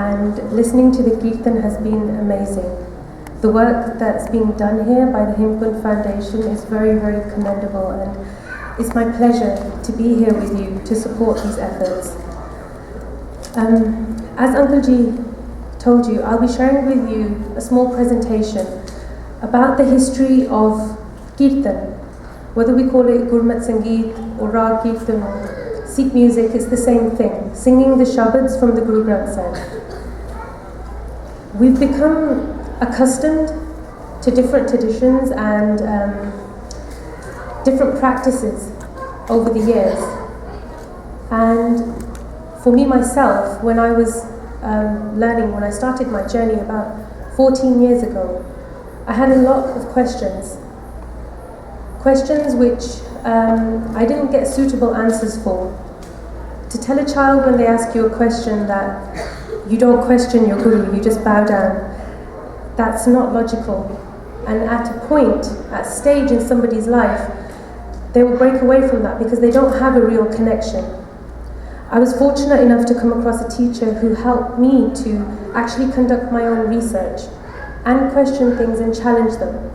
and listening to the Kirtan has been amazing. The work that's being done here by the Hemkunt Foundation is very, very commendable, and it's my pleasure to be here with you to support these efforts. As Uncle Ji told you, I'll be sharing with you a small presentation about the history of Kirtan. Whether we call it Gurmat Sangeet or Rag Kirtan or Sikh music, it's the same thing, singing the Shabads from the Guru Granth Sahib. We've become accustomed to different traditions and different practices over the years. And for me myself, when I was learning, when I started my journey about 14 years ago, I had a lot of questions. Questions which I didn't get suitable answers for. To tell a child when they ask you a question that you don't question your guru, you just bow down, that's not logical. And at a point, at a stage in somebody's life, they will break away from that because they don't have a real connection. I was fortunate enough to come across a teacher who helped me to actually conduct my own research and question things and challenge them.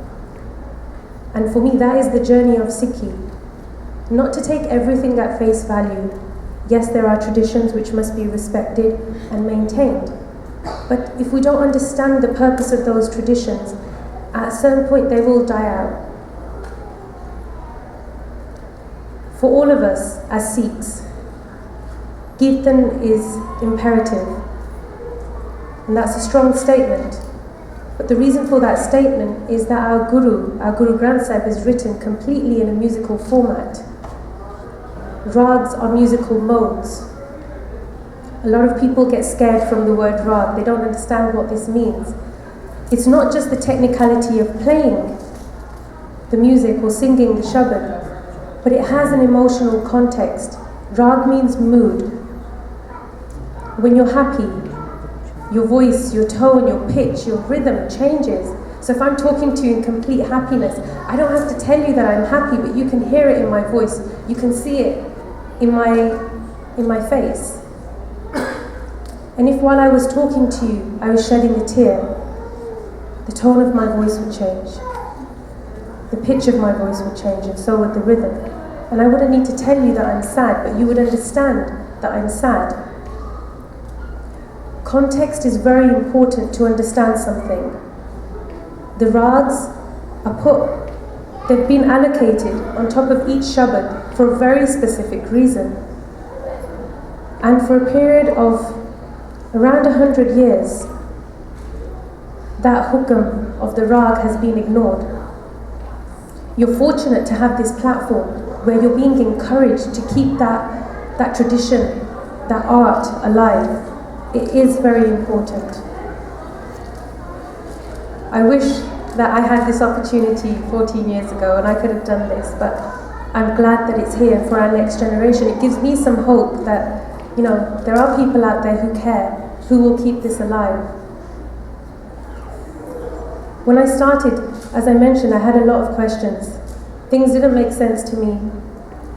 And for me, that is the journey of Sikhi. Not to take everything at face value. Yes, there are traditions which must be respected and maintained. But if we don't understand the purpose of those traditions, at a certain point they will die out. For all of us as Sikhs, Kirtan is imperative. And that's a strong statement. But the reason for that statement is that our Guru Granth Sahib, is written completely in a musical format. Rags are musical modes. A lot of people get scared from the word rag. They don't understand what this means. It's not just the technicality of playing the music or singing the Shabad, but it has an emotional context. Rag means mood. When you're happy, your voice, your tone, your pitch, your rhythm changes. So if I'm talking to you in complete happiness, I don't have to tell you that I'm happy, but you can hear it in my voice. You can see it in my face. And if while I was talking to you, I was shedding a tear, the tone of my voice would change. The pitch of my voice would change, and so would the rhythm. And I wouldn't need to tell you that I'm sad, but you would understand that I'm sad. Context is very important to understand something. The rags they've been allocated on top of each Shabad for a very specific reason. And for a period of around 100 years, that hukam of the rag has been ignored. You're fortunate to have this platform where you're being encouraged to keep that tradition, that art alive. It is very important. I wish that I had this opportunity 14 years ago and I could have done this, but I'm glad that it's here for our next generation. It gives me some hope that, there are people out there who care, who will keep this alive. When I started, as I mentioned, I had a lot of questions. Things didn't make sense to me.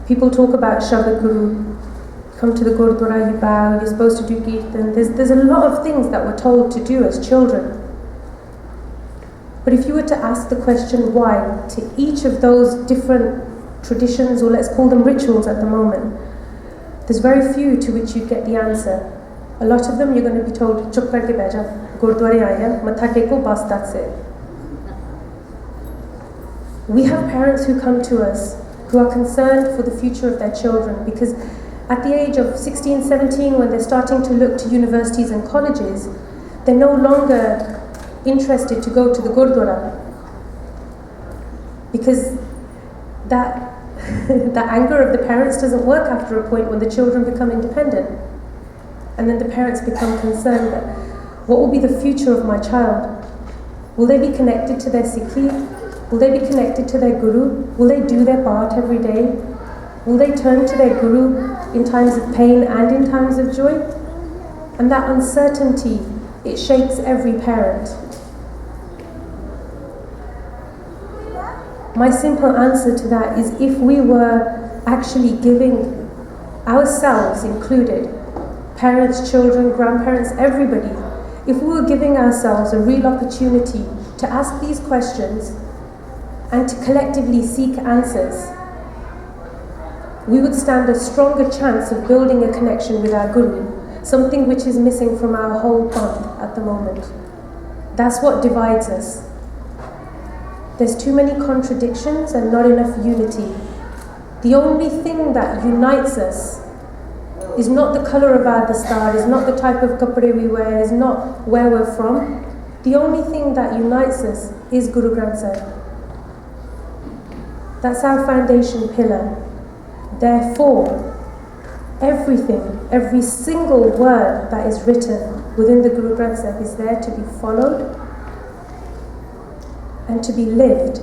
People talk about Shabad Guru. Come to the Gurdwara, you bow, you're supposed to do Kirtan. There's a lot of things that we're told to do as children. But if you were to ask the question why to each of those different traditions, or let's call them rituals at the moment, there's very few to which you get the answer. A lot of them you're going to be told, chup karke beja, Gurdwara aaya, matha teko, bas, that's it. We have parents who come to us who are concerned for the future of their children, because at the age of 16, 17, when they're starting to look to universities and colleges, they're no longer interested to go to the Gurdwara, because that the anger of the parents doesn't work after a point when the children become independent. And then the parents become concerned that what will be the future of my child? Will they be connected to their Sikhi? Will they be connected to their Guru? Will they do their part every day? Will they turn to their Guru in times of pain and in times of joy? And that uncertainty, it shakes every parent. My simple answer to that is, if we were actually giving ourselves included parents, children, grandparents, everybody, if we were giving ourselves a real opportunity to ask these questions and to collectively seek answers, we would stand a stronger chance of building a connection with our Guru, something which is missing from our whole bond at the moment. That's what divides us. There's too many contradictions and not enough unity. The only thing that unites us is not the colour of our dastar, is not the type of kapde we wear, is not where we're from. The only thing that unites us is Guru Granth Sahib. That's our foundation pillar. Therefore, everything, every single word that is written within the Guru Granth Sahib is there to be followed and to be lived.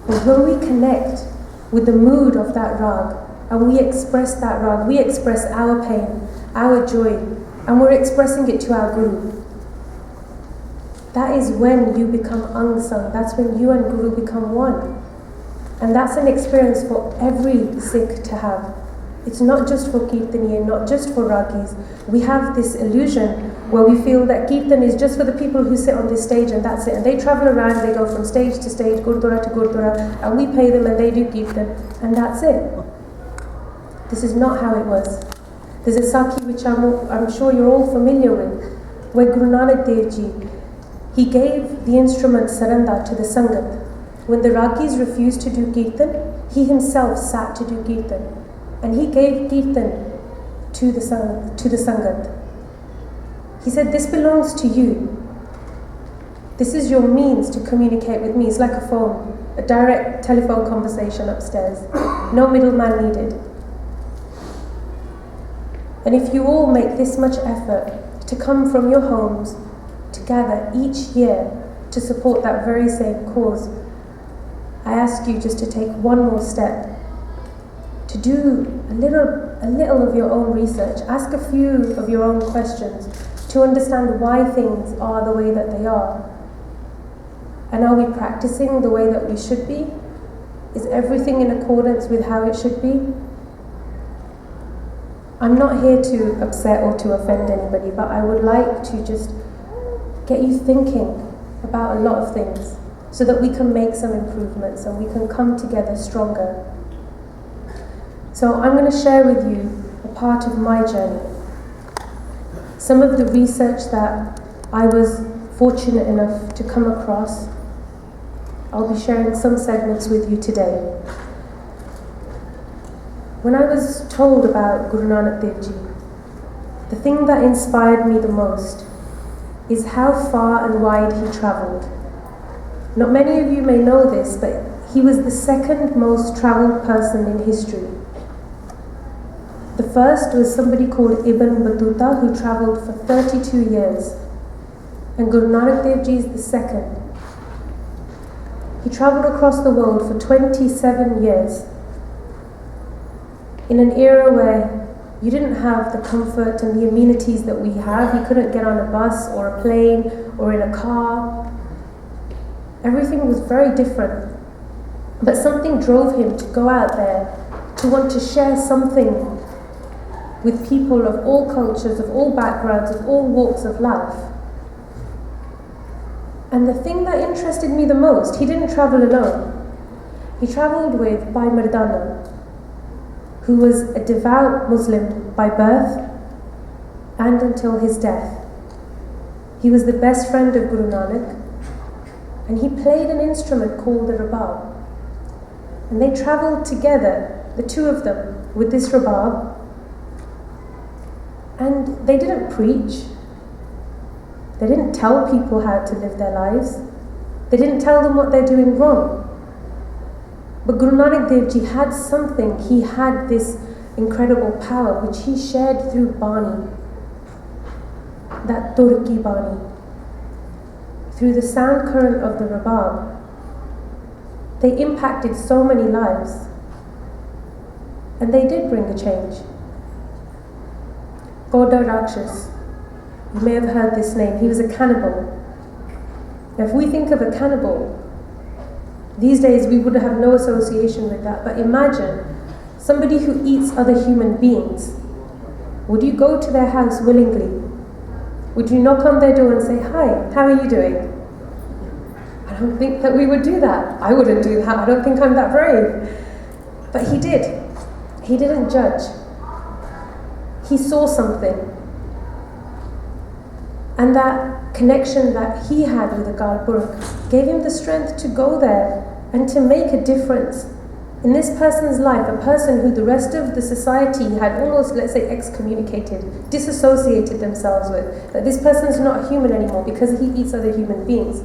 And when we connect with the mood of that rag, and we express that rag, we express our pain, our joy, and we're expressing it to our Guru. That is when you become Ang-Sang, that's when you and Guru become one. And that's an experience for every Sikh to have. It's not just for Kirtaniye, not just for Ragis. We have this illusion where we feel that Kirtan is just for the people who sit on this stage and that's it. And they travel around, they go from stage to stage, Gurdwara to Gurdwara, and we pay them and they do Kirtan, and that's it. This is not how it was. There's a Sakhi which I'm sure you're all familiar with, where Guru Nanak Dev Ji, he gave the instrument Saranda to the Sangat. When the Ragis refused to do Kirtan, he himself sat to do Kirtan. And he gave Kirtan to the Sangat. He said, this belongs to you. This is your means to communicate with me. It's like a phone, a direct telephone conversation upstairs. No middleman needed. And if you all make this much effort to come from your homes, to gather each year to support that very same cause, I ask you just to take one more step, to do a little of your own research, ask a few of your own questions, to understand why things are the way that they are. And are we practicing the way that we should be? Is everything in accordance with how it should be? I'm not here to upset or to offend anybody, but I would like to just get you thinking about a lot of things so that we can make some improvements and we can come together stronger. So I'm going to share with you a part of my journey. Some of the research that I was fortunate enough to come across, I'll be sharing some segments with you today. When I was told about Guru Nanak Dev Ji, the thing that inspired me the most is how far and wide he travelled. Not many of you may know this, but he was the second most travelled person in history. The first was somebody called Ibn Battuta, who travelled for 32 years. And Guru Nanak Dev Ji is the second. He travelled across the world for 27 years. In an era where you didn't have the comfort and the amenities that we have. You couldn't get on a bus or a plane or in a car. Everything was very different. But something drove him to go out there, to want to share something with people of all cultures, of all backgrounds, of all walks of life. And the thing that interested me the most, he didn't travel alone. He travelled with Bhai Mardana, who was a devout Muslim by birth and until his death. He was the best friend of Guru Nanak, and he played an instrument called the rabab. And they travelled together, the two of them, with this rabab, and they didn't preach. They didn't tell people how to live their lives. They didn't tell them what they're doing wrong. But Guru Nanak Dev Ji had something. He had this incredible power which he shared through Bani, that Turki Bani. Through the sound current of the rabab, they impacted so many lives. And they did bring a change. Goda Rakshas, you may have heard this name. He was a cannibal. Now, if we think of a cannibal, these days we would have no association with that, but imagine somebody who eats other human beings. Would you go to their house willingly? Would you knock on their door and say, "Hi, how are you doing?" I don't think that we would do that. I wouldn't do that. I don't think I'm that brave. But he did. He didn't judge. He saw something. And that connection that he had with the Akal Purkh gave him the strength to go there and to make a difference in this person's life, a person who the rest of the society had almost, let's say, excommunicated, disassociated themselves with, that this person's not human anymore because he eats other human beings.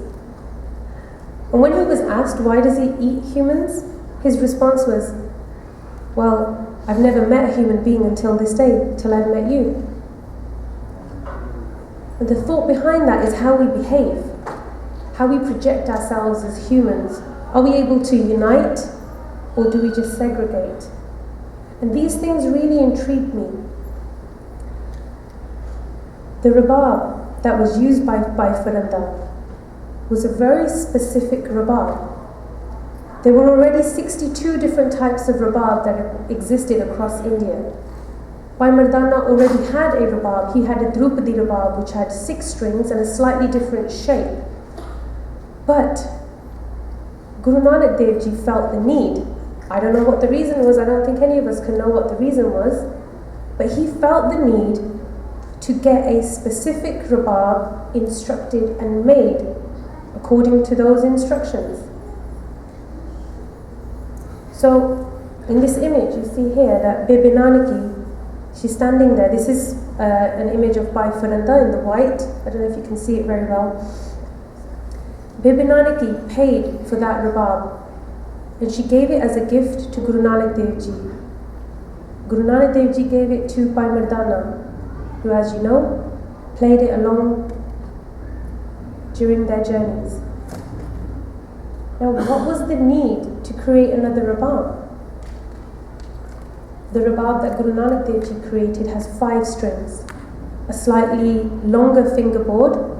And when he was asked, why does he eat humans? His response was, well, I've never met a human being until this day, till I've met you. And the thought behind that is how we behave, how we project ourselves as humans. Are we able to unite, or do we just segregate? And these things really intrigued me. The rabab that was used by Faranda was a very specific rabab. There were already 62 different types of rabab that existed across India. Bhai Mardana already had a rabab. He had a Drupadi rabab which had 6 strings and a slightly different shape. But Guru Nanak Dev Ji felt the need. I don't know what the reason was. I don't think any of us can know what the reason was. But he felt the need to get a specific rabab instructed and made according to those instructions. So, in this image, you see here that Bibi Nanaki, she's standing there. This is an image of Bhai Faranda in the white. I don't know if you can see it very well. Bibi Nanaki paid for that rabab, and she gave it as a gift to Guru Nanak Dev Ji. Guru Nanak Dev Ji gave it to Bhai Mardana, who, as you know, played it along during their journeys. Now, what was the need to create another rabab? The rabab that Guru Nanak Dev Ji created has 5 strings, a slightly longer fingerboard,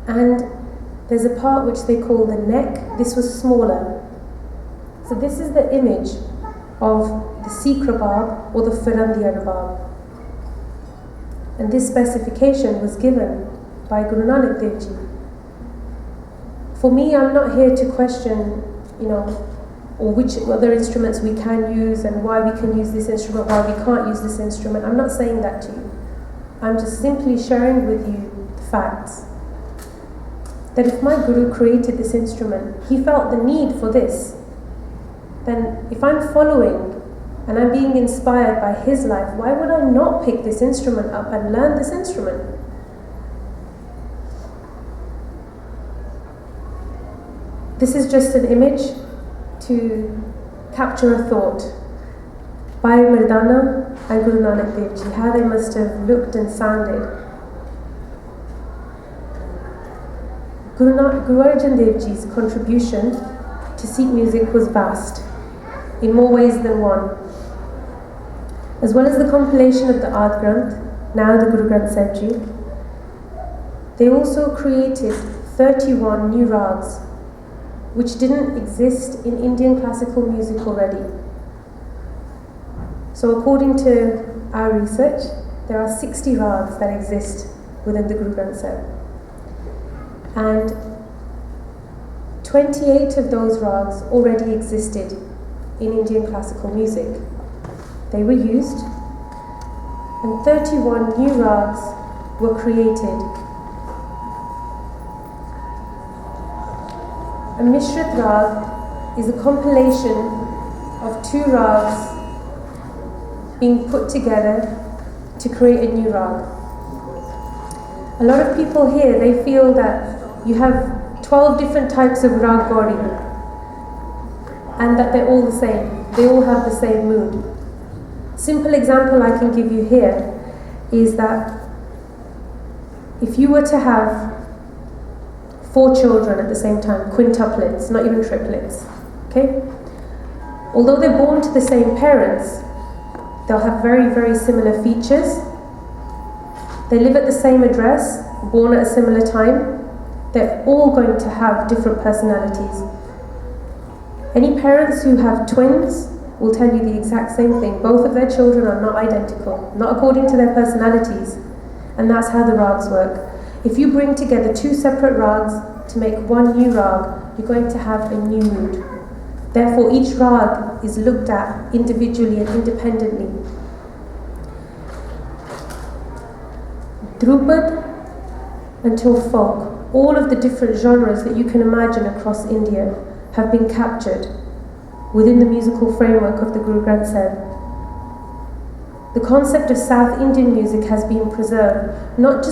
and there's a part which they call the neck. This was smaller. So this is the image of the Sikh rabab or the Farandiya rabab. And this specification was given by Guru Nanak Dev Ji. For me, I'm not here to question, or which other instruments we can use and why we can use this instrument, why we can't use this instrument. I'm not saying that to you. I'm just simply sharing with you the facts. That if my Guru created this instrument, he felt the need for this, then if I'm following and I'm being inspired by his life, why would I not pick this instrument up and learn this instrument? This is just an image to capture a thought. Bhai Mardana and Guru Nanak Dev Ji, how they must have looked and sounded. Guru Arjan Dev Ji's contribution to Sikh music was vast, in more ways than one. As well as the compilation of the Ard Granth, now the Guru Granth Sahib Ji, they also created 31 new rags, which didn't exist in Indian classical music already. So according to our research, there are 60 rags that exist within the Guru Granth Sahib. And 28 of those rags already existed in Indian classical music. They were used, and 31 new rags were created. A Mishrit Rag is a compilation of 2 rags being put together to create a new rag. A lot of people here, they feel that you have 12 different types of rag gauri and that they're all the same. They all have the same mood. Simple example I can give you here is that if you were to have 4 children at the same time, quintuplets, not even triplets, okay? Although they're born to the same parents, they'll have very, very similar features. They live at the same address, born at a similar time. They're all going to have different personalities. Any parents who have twins will tell you the exact same thing. Both of their children are not identical, not according to their personalities. And that's how the rags work. If you bring together two separate rags to make one new rag, you're going to have a new mood. Therefore, each rag is looked at individually and independently. Dhrupad until folk, all of the different genres that you can imagine across India have been captured within the musical framework of the Guru Granth Sahib. The concept of South Indian music has been preserved, not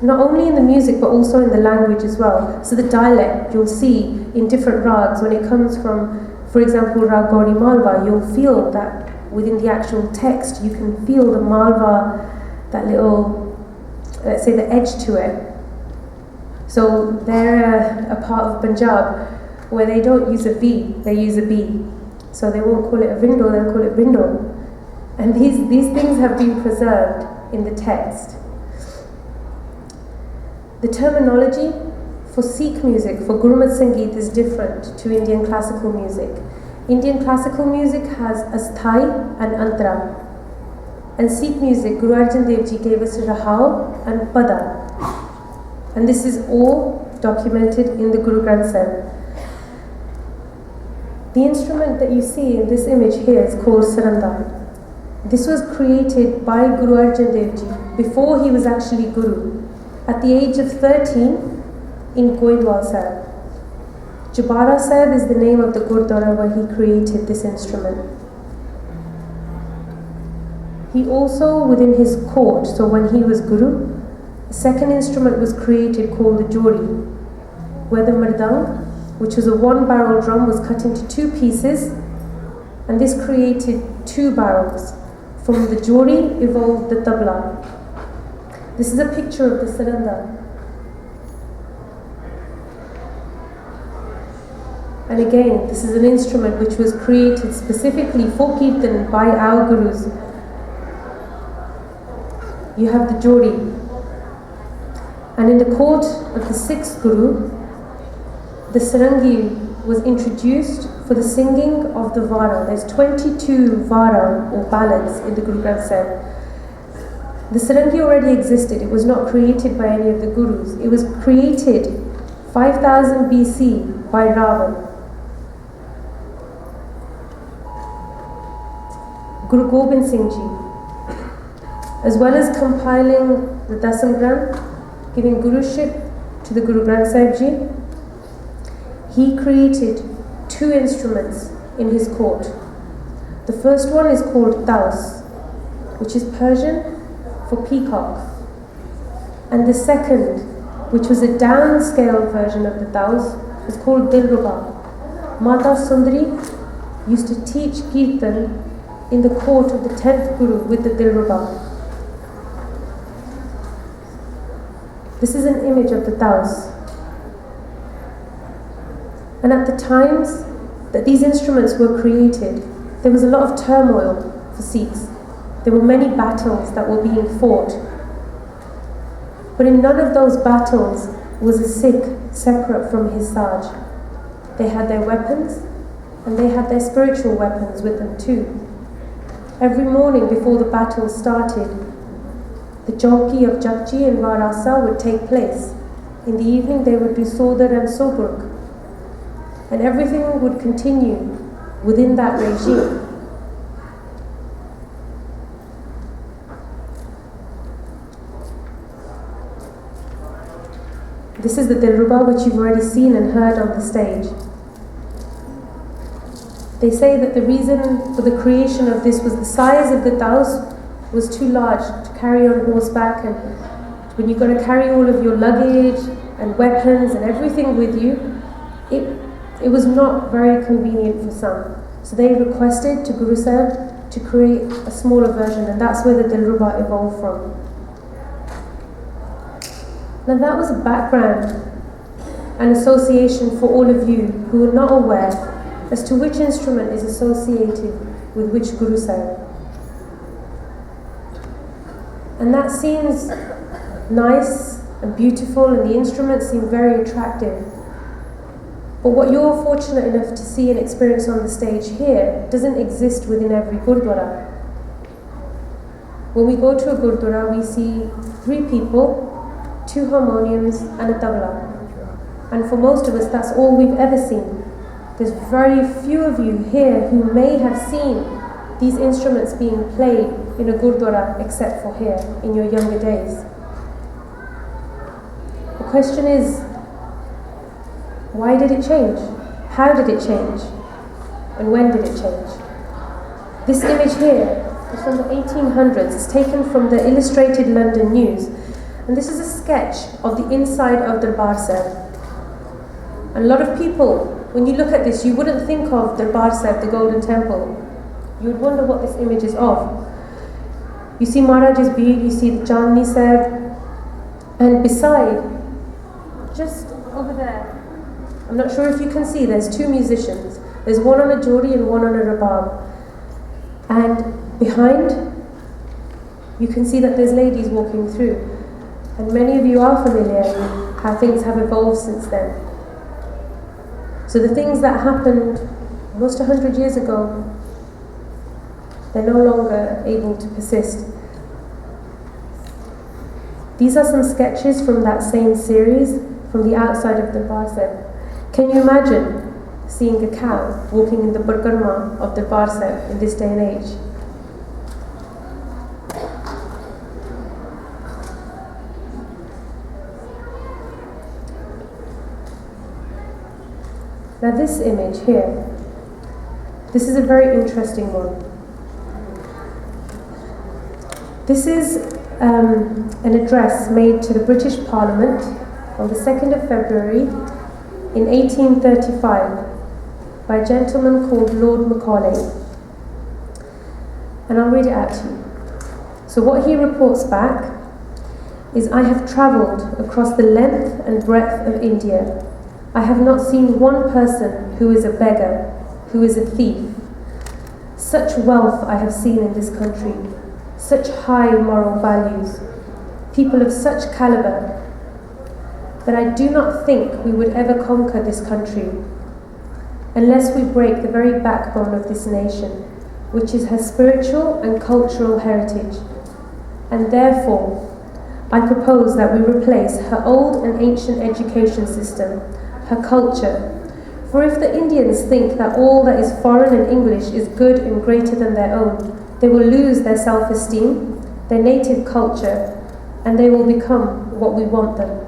only in the music but also in the language as well. So the dialect you'll see in different rags, when it comes from, for example, Rag Gauri Malwa, you'll feel that within the actual text you can feel the Malwa, that little, let's say, the edge to it. So they're a part of Punjab where they don't use a V, they use a B. So they won't call it a window, they'll call it window. And these things have been preserved in the text. The terminology for Sikh music, for Gurmat Sangeet, is different to Indian classical music. Indian classical music has Asthai and Antara. And Sikh music, Guru Arjan Dev Ji gave us Rahau and Pada. And this is all documented in the Guru Granth Sahib. The instrument that you see in this image here is called Saranda. This was created by Guru Arjan Dev Ji before he was actually Guru, at the age of 13 in Goindwal Sahib. Jabara Sahib is the name of the Gurdwara where he created this instrument. He also, within his court, so when he was Guru, a second instrument was created called the Jori, where the Mardang, which was a one-barrel drum, was cut into two pieces, and this created two barrels. From the Jori evolved the tabla. This is a picture of the saranda. And again, this is an instrument which was created specifically for Kirtan by our Gurus. You have the Jori. And in the court of the sixth Guru, the sarangi was introduced for the singing of the Vara. There's 22 Vara or ballads in the Guru Granth Sahib. The sarangi already existed. It was not created by any of the Gurus. It was created 5000 BC by Ravan. Guru Gobind Singh Ji, as well as compiling the Dasam Granth, giving Guruship to the Guru Granth Sahib Ji, he created two instruments in his court. The first one is called Taus, which is Persian for peacock. And the second, which was a downscaled version of the Taus, is called Dilruba. Mata Sundari used to teach Kirtan in the court of the 10th Guru with the Dilruba. This is an image of the Taus. And at the times that these instruments were created, there was a lot of turmoil for Sikhs. There were many battles that were being fought. But in none of those battles was a Sikh separate from his Saj. They had their weapons, and they had their spiritual weapons with them too. Every morning before the battle started, the Jauki of Japji and Varasa would take place. In the evening they would do Sodar and Soburg. And everything would continue within that regime. This is the Dilruba, which you've already seen and heard on the stage. They say that the reason for the creation of this was the size of the Taus was too large to carry on horseback, and when you've got to carry all of your luggage and weapons and everything with you, it was not very convenient for some. So they requested to Guru Sahib to create a smaller version, and that's where the Dilruba evolved from. Now that was a background and association for all of you who are not aware as to which instrument is associated with which Guru Sahib. And that seems nice and beautiful, and the instruments seem very attractive. But what you're fortunate enough to see and experience on the stage here doesn't exist within every Gurdwara. When we go to a Gurdwara, we see 3 people, 2 harmoniums and a tabla. And for most of us, that's all we've ever seen. There's very few of you here who may have seen these instruments being played in a Gurdwara except for here, in your younger days. The question is, why did it change? How did it change? And when did it change? This image here is from the 1800s. It's taken from the Illustrated London News. And this is a sketch of the inside of Darbar Sahib. And a lot of people, when you look at this, you wouldn't think of Darbar Sahib, the Golden Temple. You would wonder what this image is of. You see Maharaj's beard, you see the Chandni Sahib, and beside, just over there, I'm not sure if you can see, there's 2 musicians. There's one on a jodi and one on a rabab. And behind, you can see that there's ladies walking through. And many of you are familiar with how things have evolved since then. So the things that happened almost 100 years ago, they're no longer able to persist. These are some sketches from that same series, from the outside of the Darbar Sahib. Can you imagine seeing a cow walking in the Parkarma of the Darbar Sahib in this day and age? Now this image here, this is a very interesting one. This is an address made to the British Parliament on the 2nd of February in 1835 by a gentleman called Lord Macaulay. And I'll read it out to you. So what he reports back is, I have travelled across the length and breadth of India. I have not seen one person who is a beggar, who is a thief. Such wealth I have seen in this country, such high moral values, people of such calibre, that I do not think we would ever conquer this country unless we break the very backbone of this nation, which is her spiritual and cultural heritage. And therefore, I propose that we replace her old and ancient education system, her culture. For if the Indians think that all that is foreign and English is good and greater than their own, they will lose their self-esteem, their native culture, and they will become what we want them,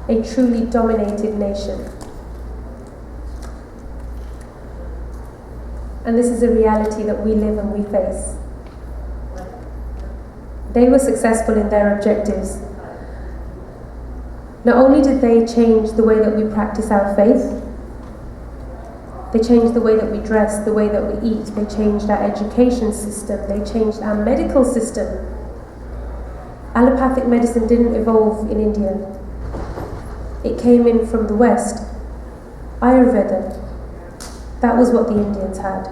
a truly dominated nation. And this is a reality that we live and we face. They were successful in their objectives. Not only did they change the way that we practice our faith, they changed the way that we dress, the way that we eat, they changed our education system, they changed our medical system. Allopathic medicine didn't evolve in India. It came in from the West. Ayurveda, that was what the Indians had.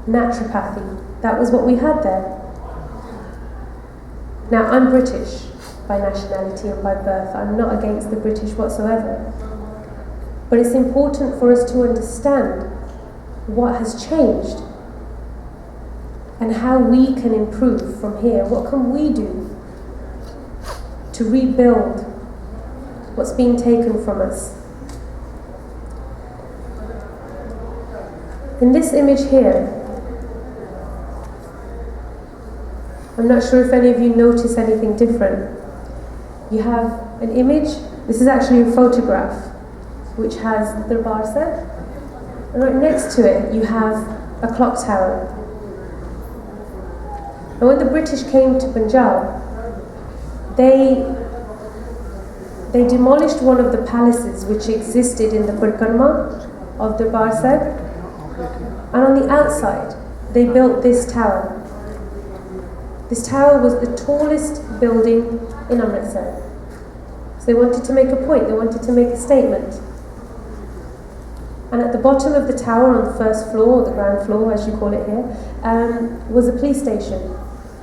Naturopathy, that was what we had there. Now, I'm British by nationality and by birth. I'm not against the British whatsoever. But it's important for us to understand what has changed and how we can improve from here. What can we do to rebuild what's being taken from us? In this image here, I'm not sure if any of you notice anything different. You have an image, this is actually a photograph, which has the Darbar Sahib, and right next to it you have a clock tower. And when the British came to Punjab, they demolished one of the palaces which existed in the Parkarma of the Darbar Sahib, and on the outside they built this tower. This tower was the tallest building in Amritsar. So they wanted to make a point, they wanted to make a statement. And at the bottom of the tower, on the first floor, or the ground floor as you call it here, was a police station,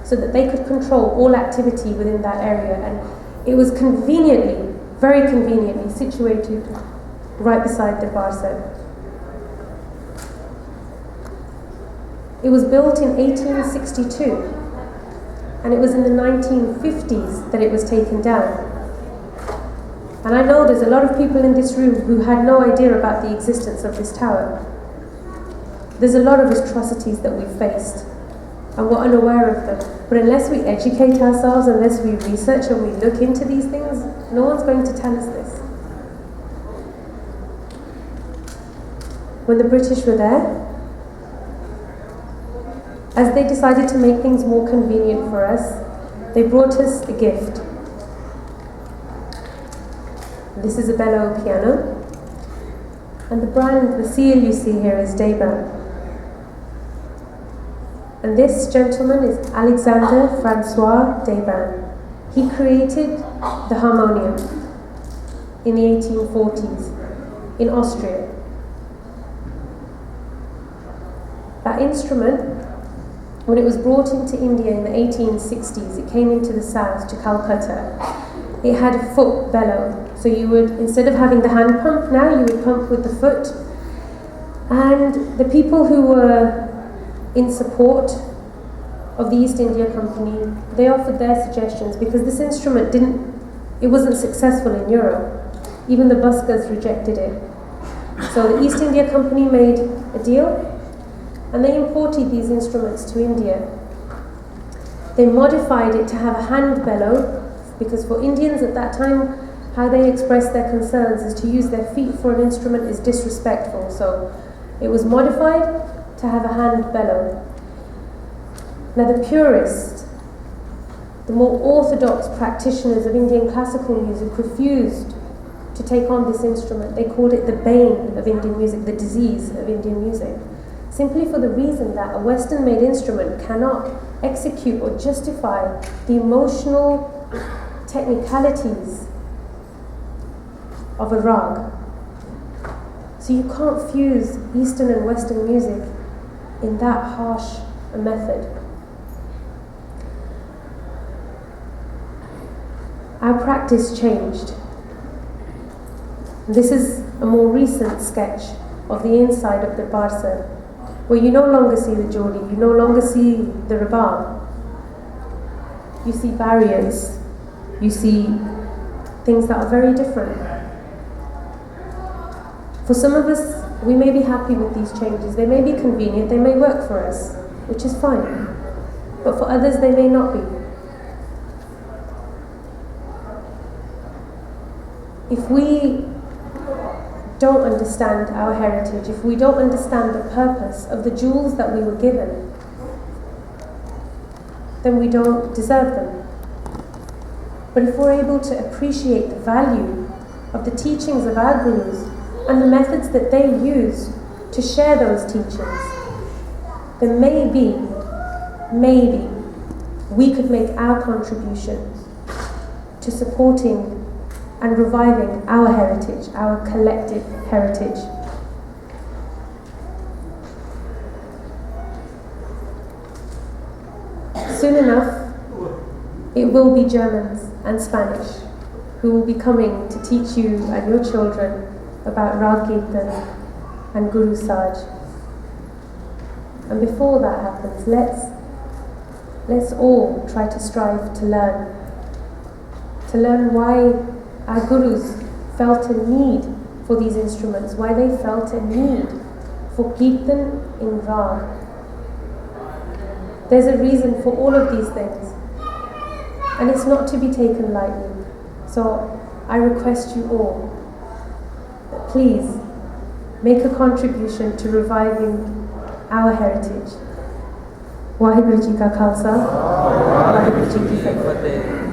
so that they could control all activity within that area. And it was conveniently, very conveniently situated right beside the Barsad. It was built in 1862, and it was in the 1950s that it was taken down. And I know there's a lot of people in this room who had no idea about the existence of this tower. There's a lot of atrocities that we've faced, and we're unaware of them. But unless we educate ourselves, unless we research and we look into these things, no one's going to tell us this. When the British were there, as they decided to make things more convenient for us, they brought us a gift. This is a bellow piano, and the brand, the seal you see here is Dayban. And this gentleman is Alexander Francois Dayban. He created the harmonium in the 1840s in Austria. That instrument, when it was brought into India in the 1860s, it came into the south to Calcutta. It had a foot bellow. So you would, instead of having the hand pump now, you would pump with the foot. And the people who were in support of the East India Company, they offered their suggestions because this instrument it wasn't successful in Europe. Even the buskers rejected it. So the East India Company made a deal, and they imported these instruments to India. They modified it to have a hand bellow, because for Indians at that time, how they express their concerns is to use their feet for an instrument is disrespectful. So it was modified to have a hand bellow. Now the purists, the more orthodox practitioners of Indian classical music, refused to take on this instrument. They called it the bane of Indian music, the disease of Indian music, simply for the reason that a Western-made instrument cannot execute or justify the emotional technicalities of a rag. So you can't fuse Eastern and Western music in that harsh a method. Our practice changed. This is a more recent sketch of the inside of the Barsa, where you no longer see the Jodi, you no longer see the Rabab. You see barriers, you see things that are very different. For some of us, we may be happy with these changes. They may be convenient, they may work for us, which is fine. But for others, they may not be. If we don't understand our heritage, if we don't understand the purpose of the jewels that we were given, then we don't deserve them. But if we're able to appreciate the value of the teachings of our gurus and the methods that they use to share those teachings, then maybe we could make our contribution to supporting and reviving our heritage, our collective heritage. Soon enough, it will be Germans and Spanish who will be coming to teach you and your children about Rag Kirtan and Guru Saj. And before that happens, let's all try to strive to learn why our gurus felt a need for these instruments, why they felt a need for Kirtan in Rag. There's a reason for all of these things, and it's not to be taken lightly. So I request you all that please make a contribution to reviving our heritage. Waheguru Ji Ka Khalsa, Waheguru Ji Ki Fateh.